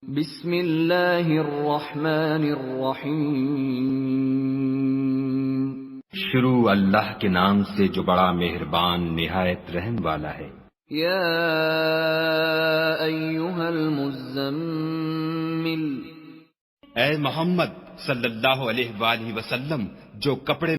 बिस्मिल्लाहिर्रहमानिर्रहीम। शुरू अल्लाह के नाम से जो बड़ा मेहरबान निहायत रहम वाला है। या अय्युहल मुज़्ज़म्मिल, ए मोहम्मद सल्लल्लाहु अलैहि वसल्लम, जो कपड़े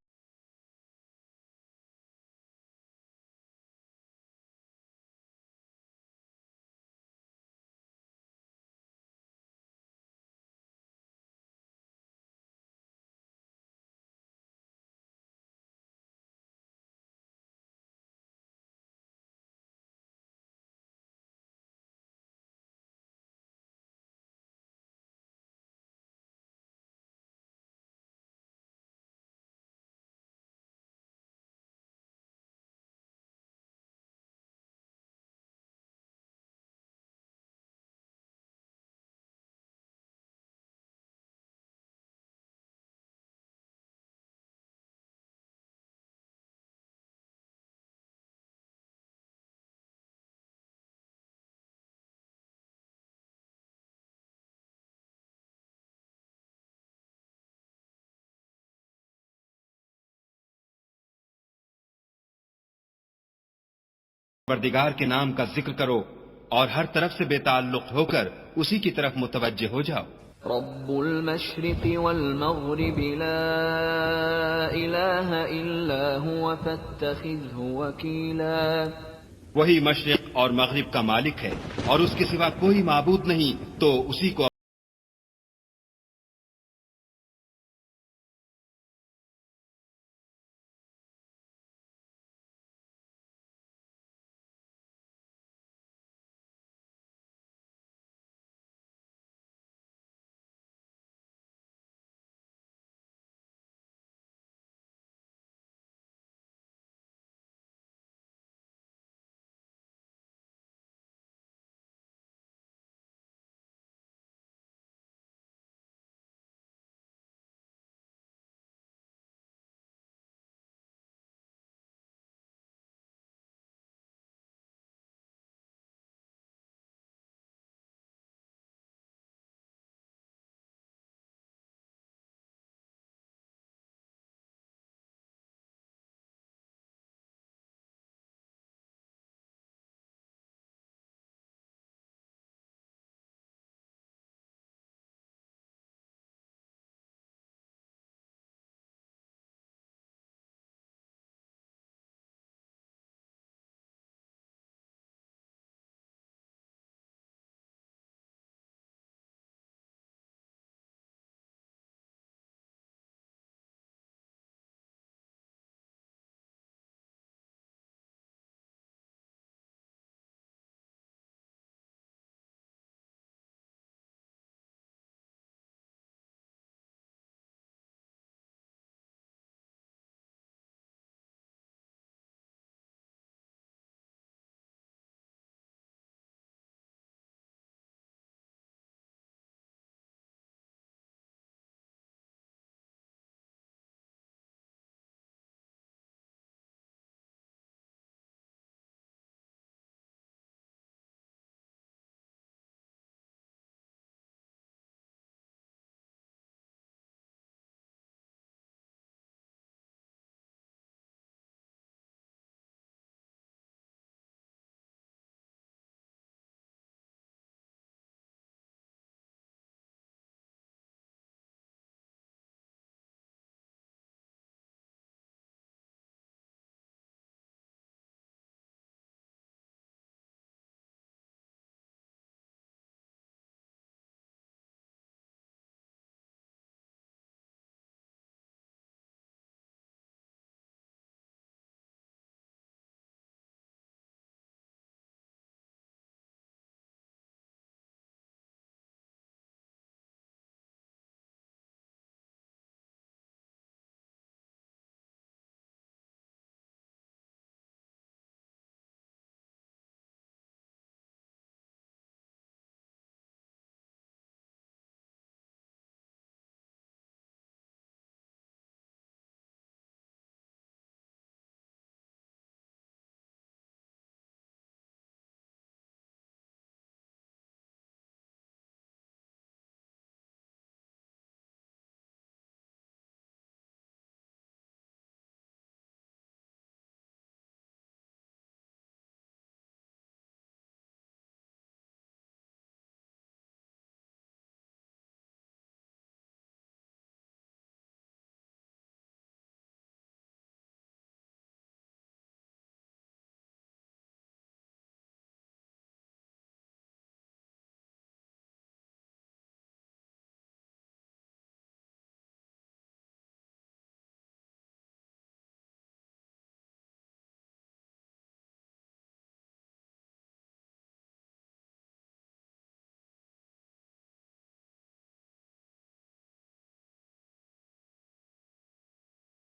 परवरदिगार के नाम का जिक्र करो और हर तरफ से बेताल्लुक होकर उसी की तरफ मुतवज्जे हो जाओ। रब्बुल मशरिक़ि वल मग़रिबि ला इलाहा इल्ला हुवा फत्तखिज़हु वकीला। वही मशरिक और मगरिब का मालिक है और उसके सिवा कोई माबूद नहीं, तो उसी को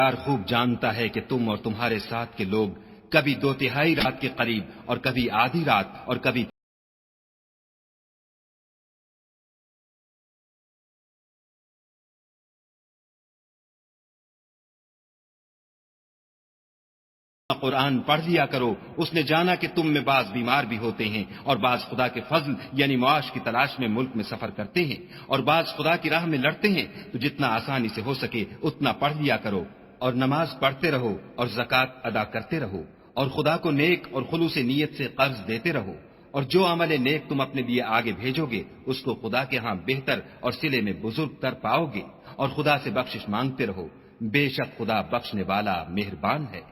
यार खूब जानता है कि तुम और तुम्हारे साथ के लोग कभी 2/3 रात के करीब और कभी आधी रात और कभी कुरान पढ़ लिया करो। उसने जाना कि तुम में बाज बीमार भी होते हैं और बाज खुदा के फजल यानी मुआश की तलाश में मुल्क में सफर करते हैं और बाज खुदा की राह में लड़ते हैं, तो जितना आसानी से हो सके उतना पढ़ लिया करो और नमाज पढ़ते रहो और ज़कात अदा करते रहो और खुदा को नेक और खुलूस नीयत से कर्ज देते रहो और जो अमल नेक तुम अपने लिए आगे भेजोगे उसको खुदा के यहाँ बेहतर और सिले में बुजुर्ग तर पाओगे और खुदा से बख्शिश मांगते रहो। बेशक खुदा बख्शने वाला मेहरबान है।